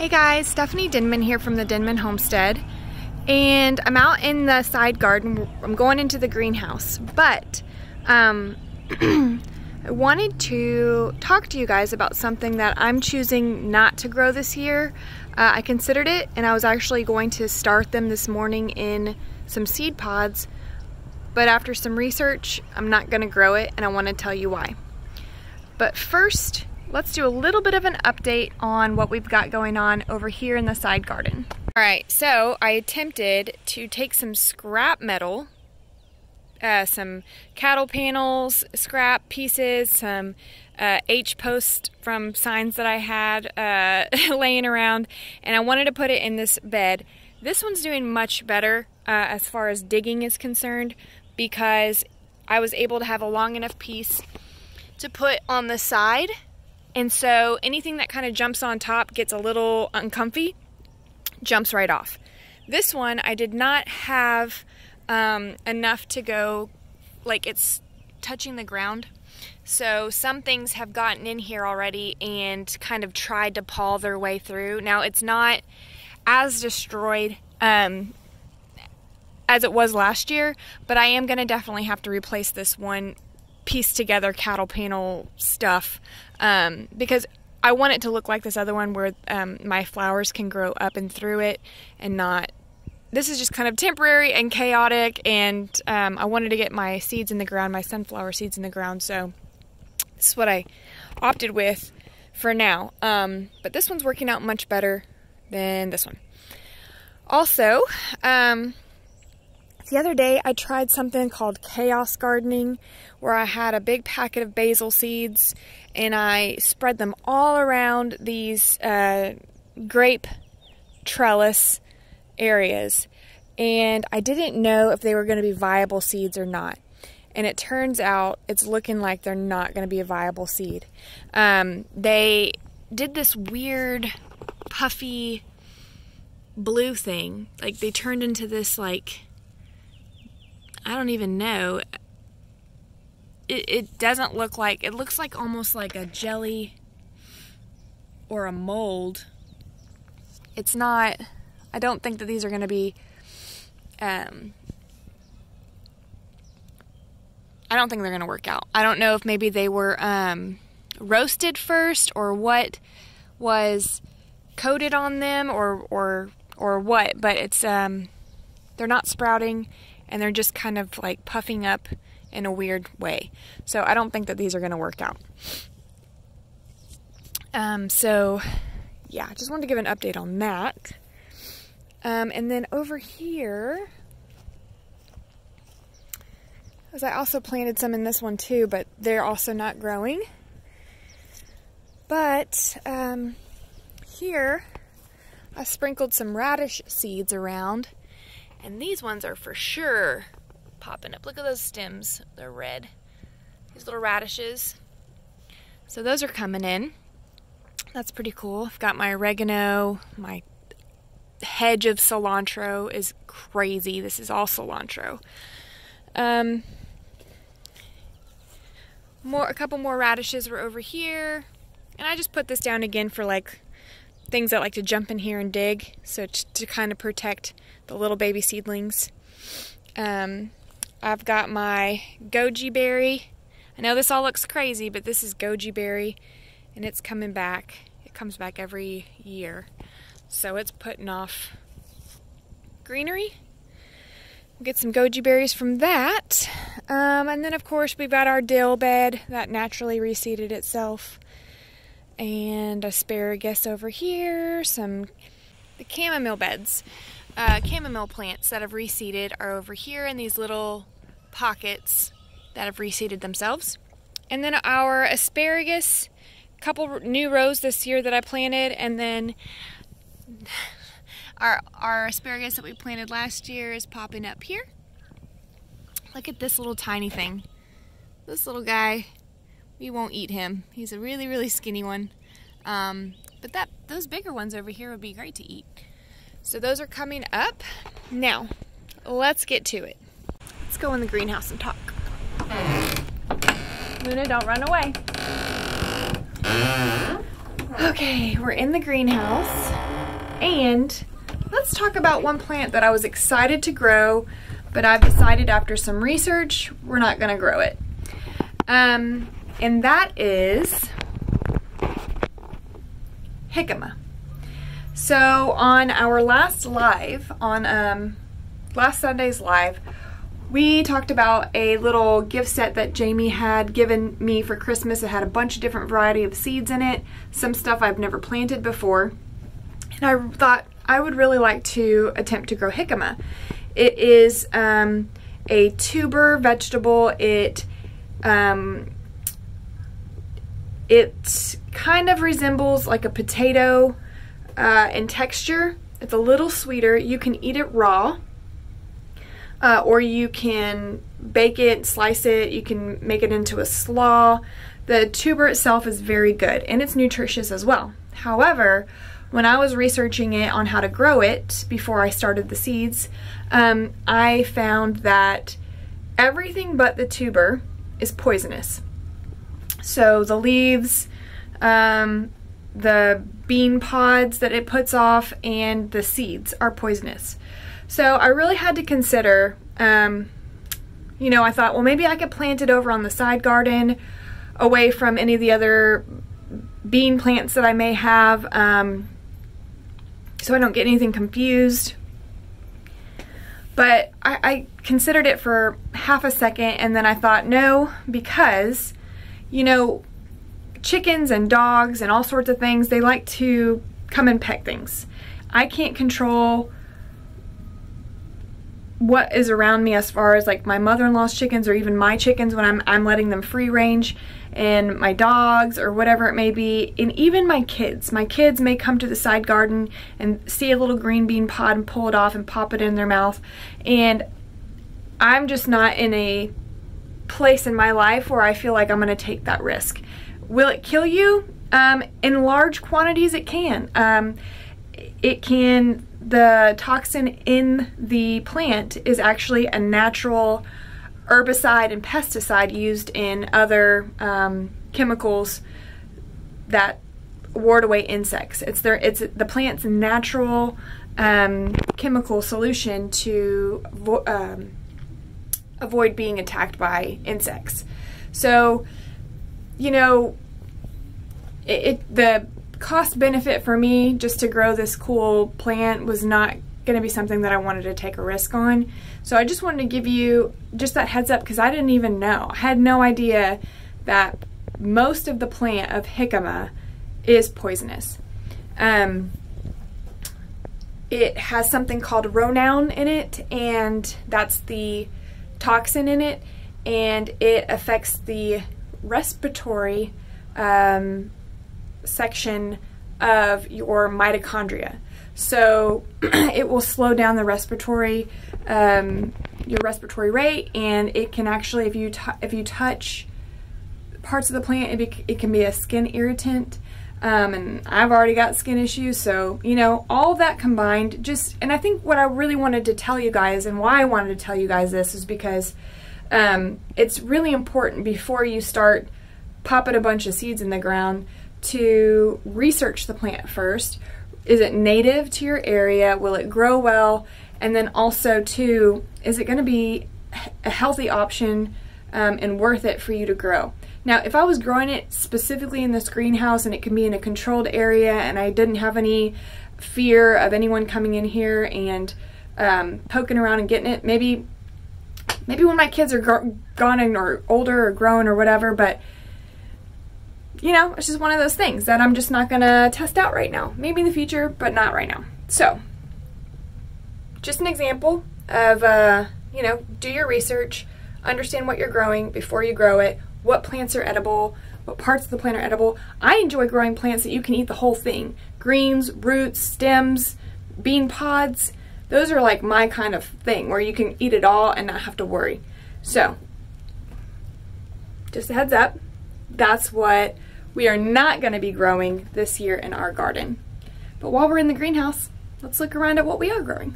Hey guys, Stephanie Denman here from the Denman Homestead, and I'm out in the side garden. I'm going into the greenhouse, but I wanted to talk to you guys about something that I'm choosing not to grow this year. I considered it, and I was actually going to start them this morning in some seed pods, but after some research, I'm not going to grow it, and I want to tell you why. But first, let's do a little bit of an update on what we've got going on over here in the side garden. All right, so I attempted to take some scrap metal, some cattle panels, scrap pieces, some H-posts from signs that I had laying around, and I wanted to put it in this bed. This one's doing much better as far as digging is concerned, because I was able to have a long enough piece to put on the side, and so anything that kind of jumps on top gets a little uncomfy, jumps right off. This one I did not have enough to go, like, it's touching the ground, so some things have gotten in here already and kind of tried to paw their way through. Now it's not as destroyed as it was last year, but I am going to definitely have to replace this one piece together cattle panel stuff because I want it to look like this other one where my flowers can grow up and through it, and not, this is just kind of temporary and chaotic, and I wanted to get my seeds in the ground, my sunflower seeds in the ground, so this is what I opted with for now. But this one's working out much better than this one. Also, the other day I tried something called chaos gardening, where I had a big packet of basil seeds and I spread them all around these grape trellis areas, and I didn't know if they were going to be viable seeds or not, and it turns out it's looking like they're not going to be a viable seed. They did this weird puffy blue thing, like they turned into this, like, I don't even know. It doesn't look like, it looks like almost like a jelly or a mold. It's not, I don't think that these are going to be, I don't think they're going to work out. I don't know if maybe they were roasted first, or what was coated on them, or what, but it's, they're not sprouting, and they're just kind of like puffing up in a weird way. So I don't think that these are going to work out. So yeah, just wanted to give an update on that. And then over here, as I also planted some in this one too, but they're also not growing. But here I sprinkled some radish seeds around, and these ones are for sure popping up. Look at those stems, they're red. These little radishes. So those are coming in. That's pretty cool. I've got my oregano, my hedge of cilantro is crazy. This is all cilantro. A couple more radishes were over here, and I just put this down again for like things that like to jump in here and dig, so to kind of protect the little baby seedlings. I've got my goji berry. I know this all looks crazy, but this is goji berry, and it's coming back. It comes back every year, so it's putting off greenery. We'll get some goji berries from that. And then of course we've got our dill bed that naturally reseeded itself, and asparagus over here. The chamomile beds, chamomile plants that have reseeded are over here in these little pockets that have reseeded themselves. And then our asparagus, a couple new rows this year that I planted, and then our asparagus that we planted last year is popping up here. Look at this little tiny thing. This little guy, we won't eat him. He's a really, really skinny one. But those bigger ones over here would be great to eat. So those are coming up. Now, let's get to it. Let's go in the greenhouse and talk. Luna, don't run away. Okay, we're in the greenhouse. And let's talk about one plant that I was excited to grow, but I've decided after some research, we're not gonna grow it. And that is jicama. So on our last live, on last Sunday's live, we talked about a little gift set that Jamie had given me for Christmas. It had a bunch of different variety of seeds in it, some stuff I've never planted before. And I thought I would really like to attempt to grow jicama. It is a tuber vegetable. It kind of resembles like a potato in texture. It's a little sweeter. You can eat it raw, or you can bake it, slice it. You can make it into a slaw. The tuber itself is very good, and it's nutritious as well. However, when I was researching it on how to grow it before I started the seeds, I found that everything but the tuber is poisonous. So the leaves, the bean pods that it puts off, and the seeds are poisonous. So I really had to consider, you know, I thought, well, maybe I could plant it over on the side garden away from any of the other bean plants that I may have, so I don't get anything confused. But I considered it for half a second, and then I thought, no, because, you know, chickens and dogs and all sorts of things, they like to come and peck things. I can't control what is around me as far as like my mother-in-law's chickens or even my chickens when I'm letting them free range, and my dogs or whatever it may be, and even my kids. My kids may come to the side garden and see a little green bean pod and pull it off and pop it in their mouth, and I'm just not in a place in my life where I feel like I'm going to take that risk. Will it kill you? In large quantities it can. The toxin in the plant is actually a natural herbicide and pesticide used in other chemicals that ward away insects. It's the plant's natural chemical solution to avoid being attacked by insects. So, you know, the cost benefit for me just to grow this cool plant was not going to be something that I wanted to take a risk on. So I just wanted to give you just that heads up, because I didn't even know. I had no idea that most of the plant of jicama is poisonous. It has something called Roundup in it, and that's the toxin in it, and it affects the respiratory section of your mitochondria. So it will slow down the respiratory, your respiratory rate, and it can actually, if you touch parts of the plant, it can be a skin irritant. And I've already got skin issues, so you know, all of that combined, and I think what I really wanted to tell you guys, and why I wanted to tell you guys this, is because it's really important before you start popping a bunch of seeds in the ground to research the plant first. Is it native to your area? Will it grow well? And then also too, is it going to be a healthy option and worth it for you to grow? Now, if I was growing it specifically in this greenhouse and it can be in a controlled area and I didn't have any fear of anyone coming in here and poking around and getting it, maybe when my kids are gone or older or grown or whatever, but you know, it's just one of those things that I'm just not gonna test out right now. Maybe in the future, but not right now. So, just an example of, you know, do your research, understand what you're growing before you grow it, what plants are edible, what parts of the plant are edible. I enjoy growing plants that you can eat the whole thing. Greens, roots, stems, bean pods. Those are like my kind of thing, where you can eat it all and not have to worry. So, just a heads up, that's what we are not going to be growing this year in our garden. But while we're in the greenhouse, let's look around at what we are growing.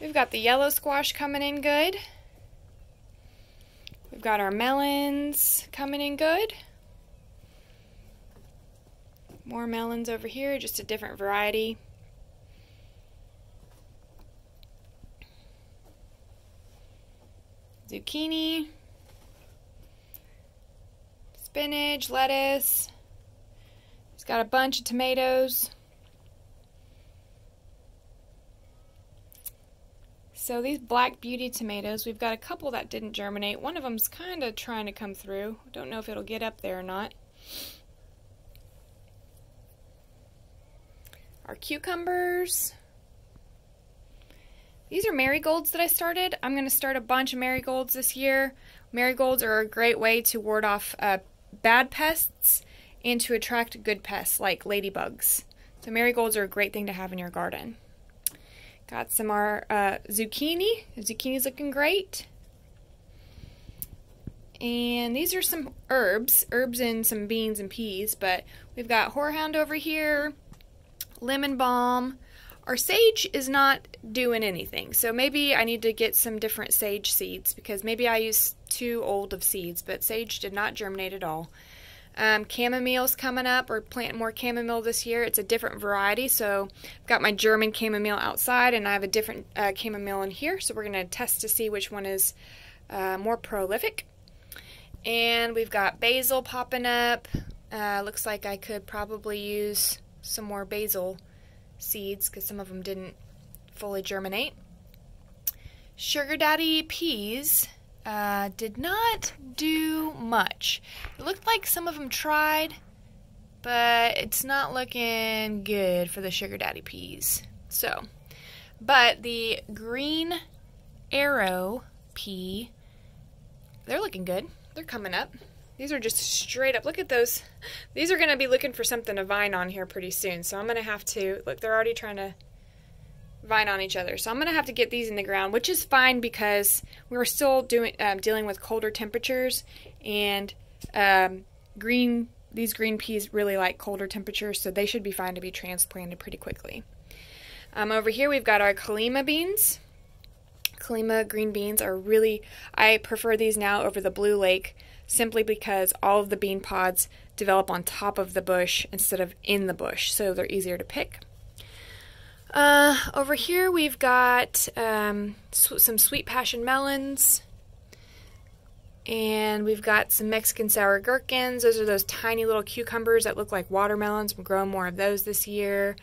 We've got the yellow squash coming in good. We've got our melons coming in good. More melons over here, just a different variety. Zucchini, spinach, lettuce. It's got a bunch of tomatoes. So these Black Beauty tomatoes, we've got a couple that didn't germinate. One of them's kind of trying to come through. Don't know if it'll get up there or not. Our cucumbers. These are marigolds that I started. I'm going to start a bunch of marigolds this year. Marigolds are a great way to ward off bad pests and to attract good pests like ladybugs. So marigolds are a great thing to have in your garden. Got some more zucchini. The zucchini's looking great. And these are some herbs and some beans and peas, but we've got horehound over here, lemon balm. Our sage is not doing anything, so maybe I need to get some different sage seeds because maybe I used too old of seeds, but sage did not germinate at all. Chamomile's coming up. We're planting more chamomile this year. It's a different variety, so I've got my German chamomile outside, and I have a different chamomile in here, so we're going to test to see which one is more prolific. And we've got basil popping up. Looks like I could probably use some more basil seeds because some of them didn't fully germinate. Sugar Daddy peas did not do much. It looked like some of them tried, but it's not looking good for the Sugar Daddy peas. So, but the green arrow pea, they're looking good. They're coming up. These are just straight up. Look at those. These are going to be looking for something to vine on here pretty soon. So I'm going to have to, look, they're already trying to vine on each other. So I'm going to have to get these in the ground, which is fine because we're still dealing with colder temperatures. And these green peas really like colder temperatures, so they should be fine to be transplanted pretty quickly. Over here we've got our Colima beans. Colima green beans are really, I prefer these now over the Blue Lake, simply because all of the bean pods develop on top of the bush instead of in the bush, so they're easier to pick. Over here we've got some sweet passion melons, and we've got some Mexican sour gherkins. Those are those tiny little cucumbers that look like watermelons. We're growing more of those this year.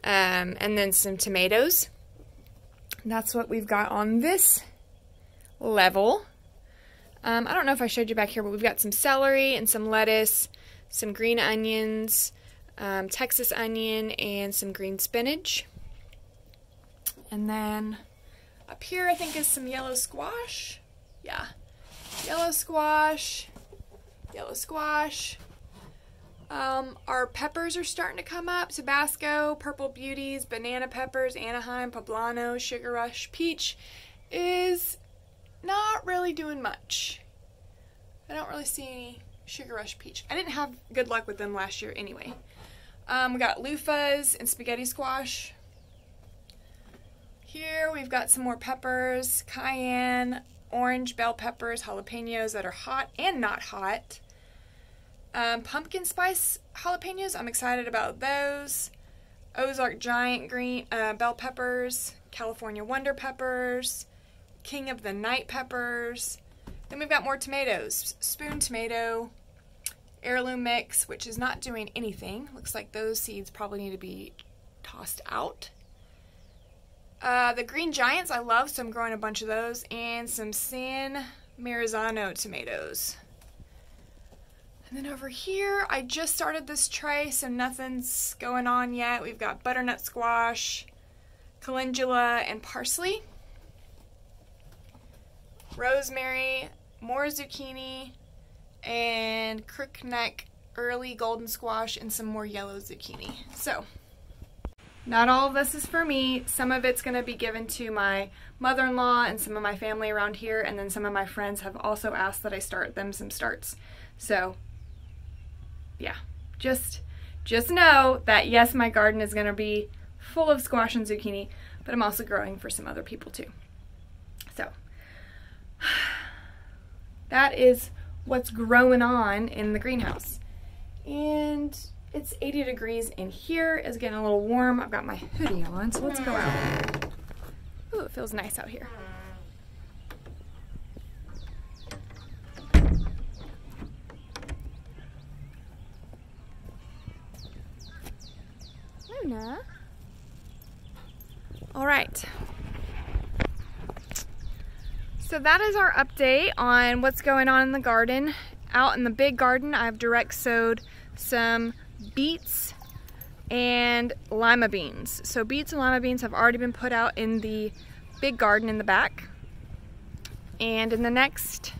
And then some tomatoes. And that's what we've got on this level. I don't know if I showed you back here, but we've got some celery and some lettuce, some green onions, Texas onion, and some green spinach. And then up here I think is some yellow squash. Yeah, yellow squash, yellow squash. Our peppers are starting to come up. Tabasco, Purple Beauties, Banana Peppers, Anaheim, Poblano, Sugar Rush. Peach is not really doing much. I don't really see any Sugar Rush peach. I didn't have good luck with them last year anyway. We got loofahs and spaghetti squash. Here we've got some more peppers, cayenne, orange bell peppers, jalapenos that are hot and not hot. Pumpkin spice jalapenos, I'm excited about those. Ozark giant green bell peppers, California wonder peppers, King of the Night peppers. Then we've got more tomatoes. Spoon tomato, heirloom mix, which is not doing anything. Looks like those seeds probably need to be tossed out. The green giants I love, so I'm growing a bunch of those. And some San Marzano tomatoes. And then over here, I just started this tray, so nothing's going on yet. We've got butternut squash, calendula, and parsley. Rosemary, more zucchini, and crookneck early golden squash, and some more yellow zucchini. So, not all of this is for me. Some of it's going to be given to my mother-in-law and some of my family around here, and then some of my friends have also asked that I start them some starts. So, yeah, just know that yes, my garden is going to be full of squash and zucchini, but I'm also growing for some other people too. So, that is what's growing on in the greenhouse. And It's 80 degrees in here. It's getting a little warm. I've got my hoodie on, so let's go out. Ooh, it feels nice out here. Luna. All right. So that is our update on what's going on in the garden. Out in the big garden, I've direct sowed some beets and lima beans. So beets and lima beans have already been put out in the big garden in the back. And in the next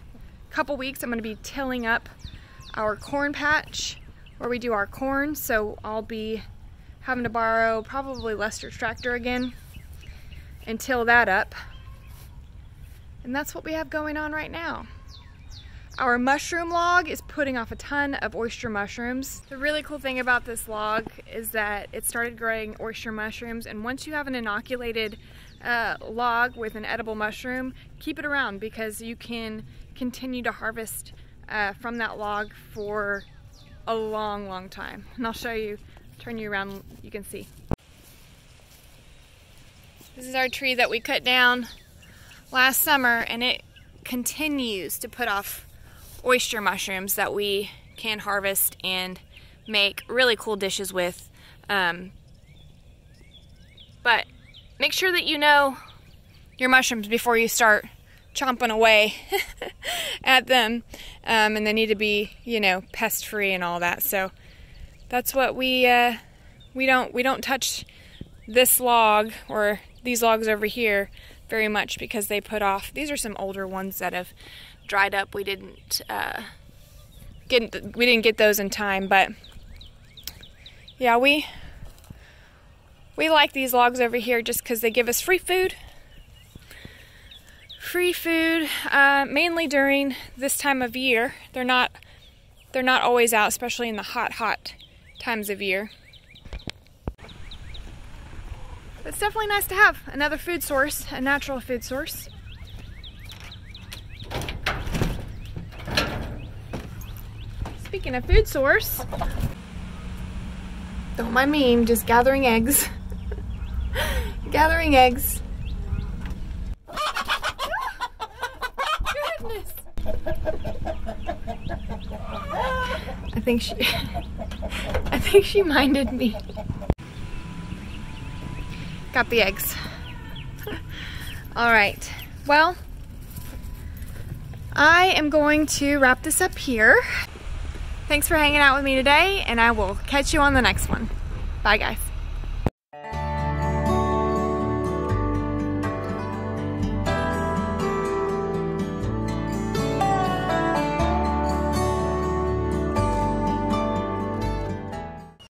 couple weeks, I'm going to be tilling up our corn patch where we do our corn. So I'll be having to borrow probably Lester's tractor again and till that up. And that's what we have going on right now. Our mushroom log is putting off a ton of oyster mushrooms. The really cool thing about this log is that it started growing oyster mushrooms, and once you have an inoculated log with an edible mushroom, keep it around because you can continue to harvest from that log for a long, long time. And I'll show you, turn you around, you can see. This is our tree that we cut down last summer, and it continues to put off oyster mushrooms that we can harvest and make really cool dishes with. But make sure that you know your mushrooms before you start chomping away at them, and they need to be, you know, pest free and all that. So that's what we don't touch this log or these logs over here very much because they put off. These are some older ones that have dried up. We didn't get those in time, but yeah, we like these logs over here just because they give us free food. Mainly during this time of year. They're not always out, especially in the hot times of year. It's definitely nice to have another food source, a natural food source. Speaking of food source, don't mind me, I'm just gathering eggs. Gathering eggs. Goodness. I think she minded me. Got the eggs. All right, well, I am going to wrap this up here. Thanks for hanging out with me today, and I will catch you on the next one. Bye, guys.